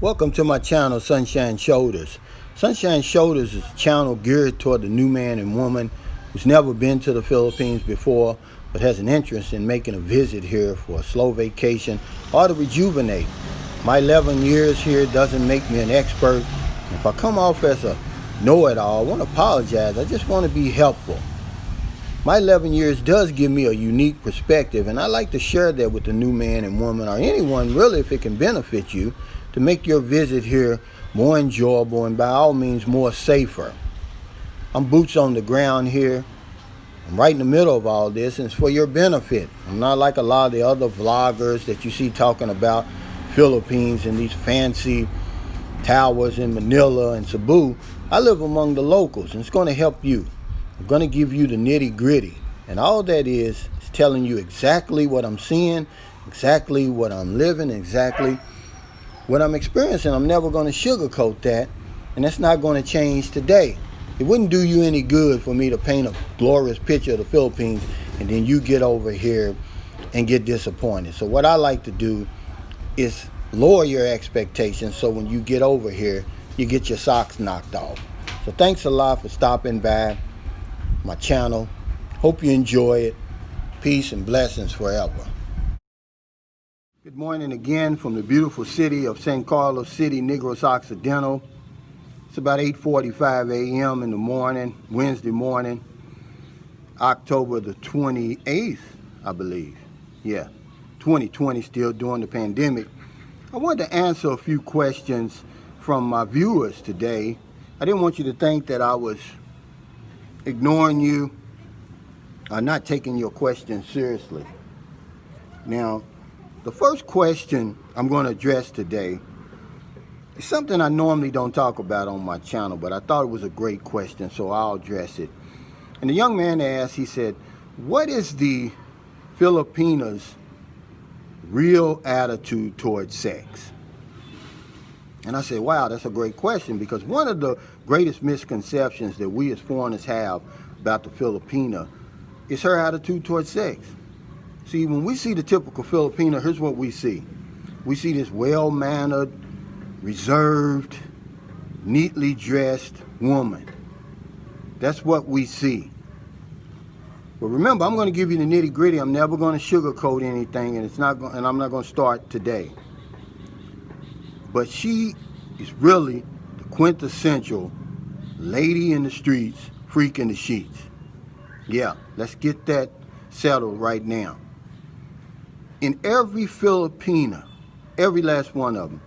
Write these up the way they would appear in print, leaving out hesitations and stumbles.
Welcome to my channel, Sunshine Shoulders. Sunshine Shoulders is a channel geared toward the new man and woman who's never been to the Philippines before, but has an interest in making a visit here for a slow vacation or to rejuvenate. My 11 years here doesn't make me an expert. If I come off as a know-it-all, I want to apologize. I just want to be helpful. My 11 years does give me a unique perspective, and I like to share that with the new man and woman, or anyone really, if it can benefit you, to make your visit here more enjoyable and by all means more safer. I'm boots on the ground here. I'm right in the middle of all this, and it's for your benefit. I'm not like a lot of the other vloggers that you see talking about Philippines and these fancy towers in Manila and Cebu. I live among the locals, and it's going to help you. I'm going to give you the nitty-gritty, and all that is telling you exactly what I'm seeing, exactly what I'm living, exactly what I'm experiencing. I'm never going to sugarcoat that, and that's not going to change today. It wouldn't do you any good for me to paint a glorious picture of the Philippines and then you get over here and get disappointed. So what I like to do is lower your expectations so when you get over here, you get your socks knocked off. So thanks a lot for stopping by my channel. Hope you enjoy it. Peace and blessings forever. Good morning again from the beautiful city of San Carlos City, Negros Occidental. It's about 8:45 a.m. in the morning, Wednesday morning, October the 28th, I believe. Yeah, 2020, still during the pandemic. I wanted to answer a few questions from my viewers today. I didn't want you to think that I was ignoring you or not taking your questions seriously. Now, the first question I'm going to address today is something I normally don't talk about on my channel, but I thought it was a great question, so I'll address it. And the young man asked, he said, what is the Filipinas' real attitude towards sex? And I said, wow, that's a great question, because one of the greatest misconceptions that we as foreigners have about the Filipina is her attitude towards sex. See, when we see the typical Filipina, here's what we see. We see this well-mannered, reserved, neatly dressed woman. That's what we see. But remember, I'm going to give you the nitty-gritty. I'm never going to sugarcoat anything, and I'm not going to start today. But she is really the quintessential lady in the streets, freak in the sheets. Yeah, let's get that settled right now. In every Filipina, every last one of them,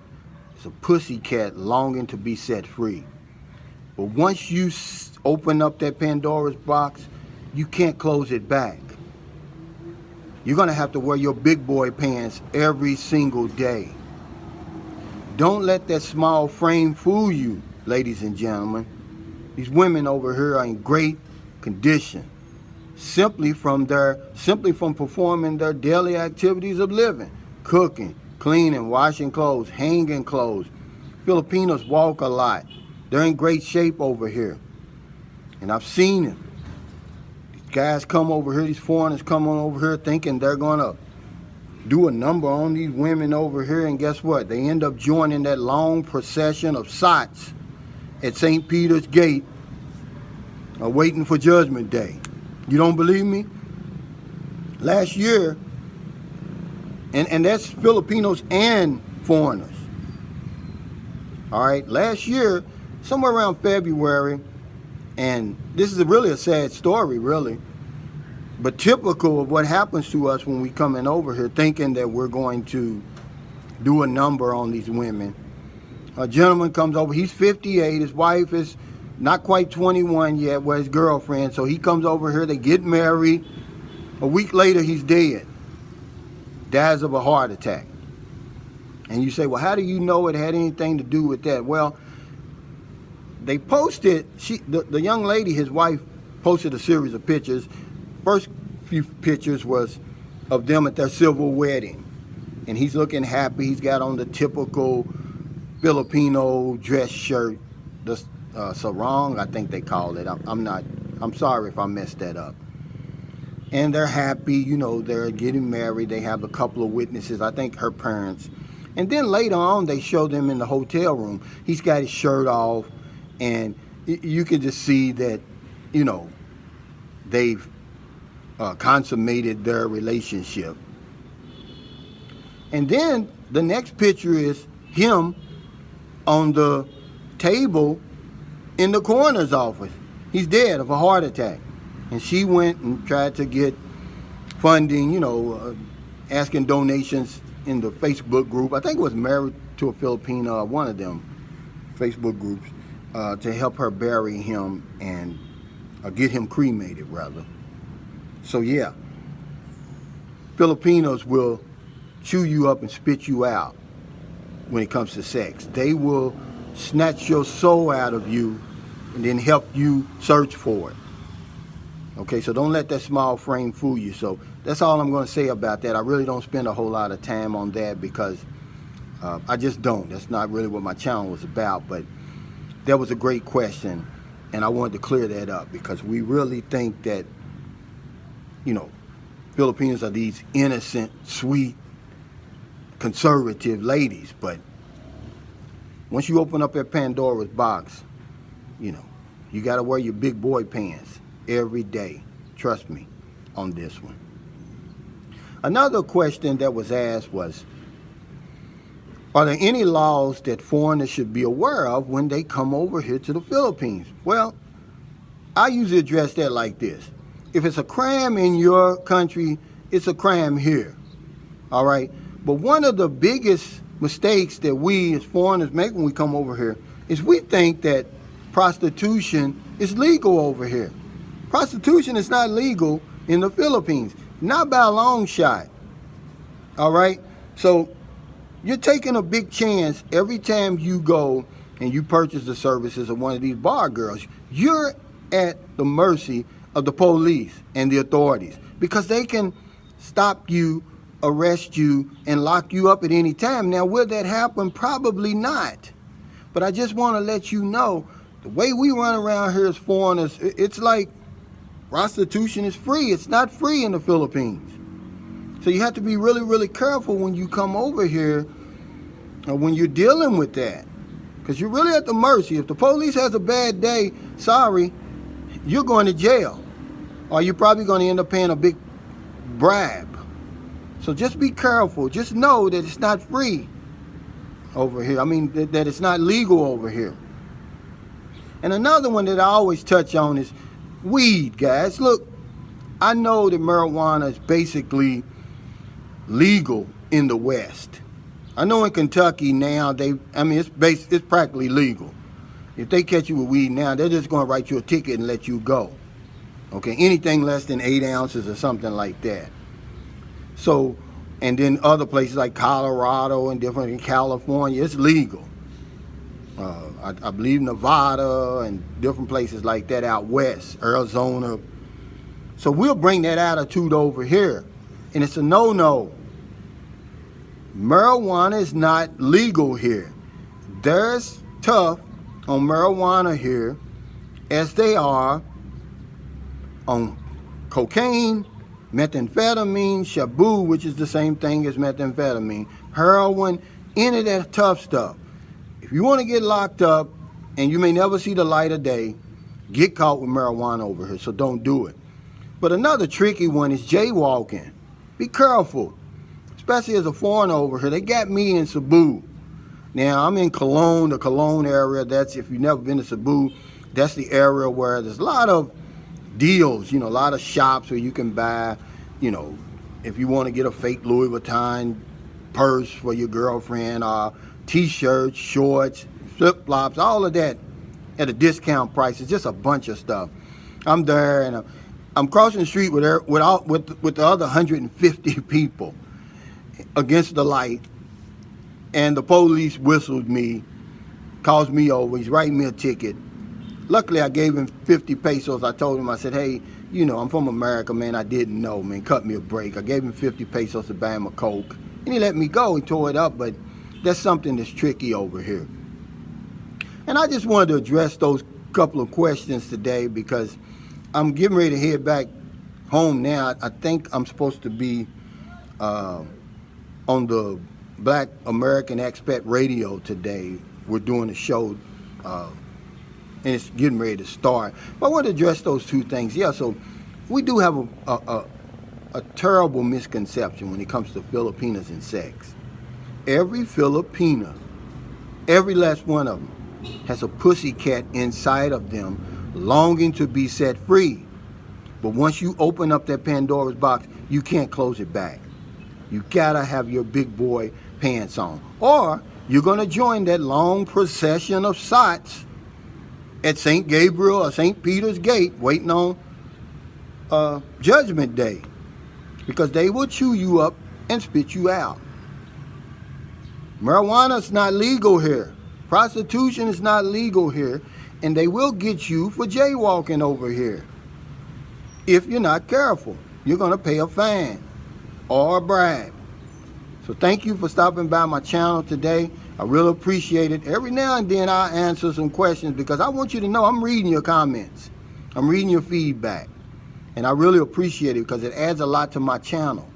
is a pussycat longing to be set free. But once you open up that Pandora's box, you can't close it back. You're going to have to wear your big boy pants every single day. Don't let that small frame fool you, ladies and gentlemen. These women over here are in great condition. Simply from performing their daily activities of living, cooking, cleaning, washing clothes, hanging clothes. Filipinos walk a lot. They're in great shape over here. And I've seen them. These guys come over here, these foreigners come on over here thinking they're gonna do a number on these women over here, and guess what? They end up joining that long procession of sots at St. Peter's Gate, waiting for Judgment Day. You don't believe me? Last year, and that's Filipinos and foreigners. All right, last year, somewhere around February, and this is really a sad story, really, but typical of what happens to us when we come in over here thinking that we're going to do a number on these women. A gentleman comes over, he's 58, his wife is not quite 21 yet, with his girlfriend, so he comes over here, they get married. A week later, he's dead. Dies of a heart attack. And you say, well, how do you know it had anything to do with that? Well, they posted, the young lady, his wife, posted a series of pictures. First few pictures was of them at their civil wedding. And he's looking happy. He's got on the typical Filipino dress shirt, the sarong, I think they call it. I'm sorry if I messed that up. And they're happy, you know, they're getting married. They have a couple of witnesses, I think her parents. And then later on, they show them in the hotel room. He's got his shirt off, and you can just see that, you know, they've consummated their relationship. And then the next picture is him on the table in the coroner's office. He's dead of a heart attack. And she went and tried to get funding, you know, asking donations in the Facebook group. I think it was Married to a Filipina, one of them Facebook groups, to help her bury him and get him cremated, rather. So yeah, Filipinos will chew you up and spit you out when it comes to sex. They will snatch your soul out of you and then help you search for it. Okay, so don't let that small frame fool you. So that's all I'm going to say about that. I really don't spend a whole lot of time on that because I just don't. That's not really what my channel was about. But that was a great question, and I wanted to clear that up because we really think that, you know, Filipinos are these innocent, sweet, conservative ladies. But once you open up that Pandora's box, you know, you got to wear your big boy pants every day. Trust me on this one. Another question that was asked was, are there any laws that foreigners should be aware of when they come over here to the Philippines? Well, I usually address that like this. If it's a crime in your country, it's a crime here. All right? But one of the biggest mistakes that we as foreigners make when we come over here is we think that prostitution is legal over here. Prostitution is not legal in the Philippines, not by a long shot. All right? So you're taking a big chance every time you go and you purchase the services of one of these bar girls. You're at the mercy of the police and the authorities because they can stop you, arrest you, and lock you up at any time. Now, will that happen? Probably not. But I just want to let you know, the way we run around here as foreigners, it's like prostitution is free. It's not free in the Philippines. So you have to be really, really careful when you come over here or when you're dealing with that. Because you're really at the mercy. If the police has a bad day, sorry, you're going to jail. Or you're probably going to end up paying a big bribe. So just be careful. Just know that it's not free over here. I mean, that it's not legal over here. And another one that I always touch on is weed, guys. Look, I know that marijuana is basically legal in the West. I know in Kentucky now, it's practically legal. If they catch you with weed now, they're just going to write you a ticket and let you go. Okay, anything less than 8 ounces or something like that. So, and then other places like Colorado and different in California, it's legal. I believe Nevada and different places like that out west, Arizona. So we'll bring that attitude over here. And it's a no-no. Marijuana is not legal here. They're as tough on marijuana here as they are on cocaine, methamphetamine, shabu, which is the same thing as methamphetamine, heroin, any of that tough stuff. If you want to get locked up and you may never see the light of day, get caught with marijuana over here, so don't do it. But another tricky one is jaywalking. Be careful, especially as a foreigner over here. They got me in Cebu. Now, I'm in Cologne, the Cologne area. That's, if you've never been to Cebu, that's the area where there's a lot of deals, you know, a lot of shops where you can buy, you know, if you want to get a fake Louis Vuitton purse for your girlfriend, t-shirts, shorts, flip-flops, all of that at a discount price. It's just a bunch of stuff. I'm there, and I'm crossing the street with the other 150 people against the light, and the police whistled me, calls me over. He's writing me a ticket. Luckily, I gave him 50 pesos. I told him, I said, hey, you know, I'm from America, man. I didn't know, man. Cut me a break. I gave him 50 pesos to buy him a Coke, and he let me go. He tore it up, but that's something that's tricky over here. And I just wanted to address those couple of questions today because I'm getting ready to head back home now. I think I'm supposed to be on the Black American Expat Radio today. We're doing a show, and it's getting ready to start. But I want to address those two things. Yeah, so we do have a terrible misconception when it comes to Filipinas and sex. Every Filipina, every last one of them, has a pussycat inside of them longing to be set free. But once you open up that Pandora's box, you can't close it back. You gotta have your big boy pants on, or you're gonna join that long procession of sots at St. Gabriel or St. Peter's Gate waiting on Judgment Day, because they will chew you up and spit you out. Marijuana is not legal here. Prostitution is not legal here, and they will get you for jaywalking over here. If you're not careful, you're gonna pay a fine or a bribe. So thank you for stopping by my channel today. I really appreciate it. Every now and then I answer some questions because I want you to know I'm reading your comments. I'm reading your feedback. And I really appreciate it because it adds a lot to my channel.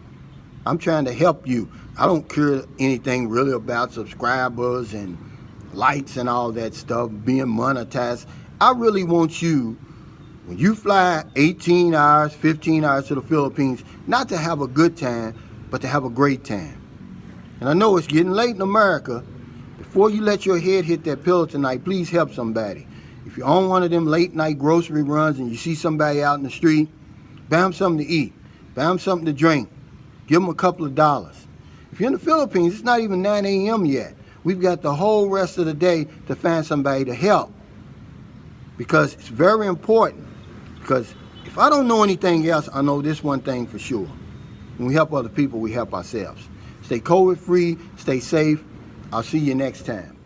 I'm trying to help you. I don't care anything really about subscribers and likes and all that stuff, being monetized. I really want you, when you fly 18 hours, 15 hours to the Philippines, not to have a good time, but to have a great time. And I know it's getting late in America. Before you let your head hit that pillow tonight, please help somebody. If you're on one of them late night grocery runs and you see somebody out in the street, buy them something to eat, buy them something to drink, give them a couple of dollars. If you're in the Philippines, it's not even 9 a.m. yet. We've got the whole rest of the day to find somebody to help, because it's very important. Because if I don't know anything else, I know this one thing for sure. When we help other people, we help ourselves. Stay COVID free, stay safe. I'll see you next time.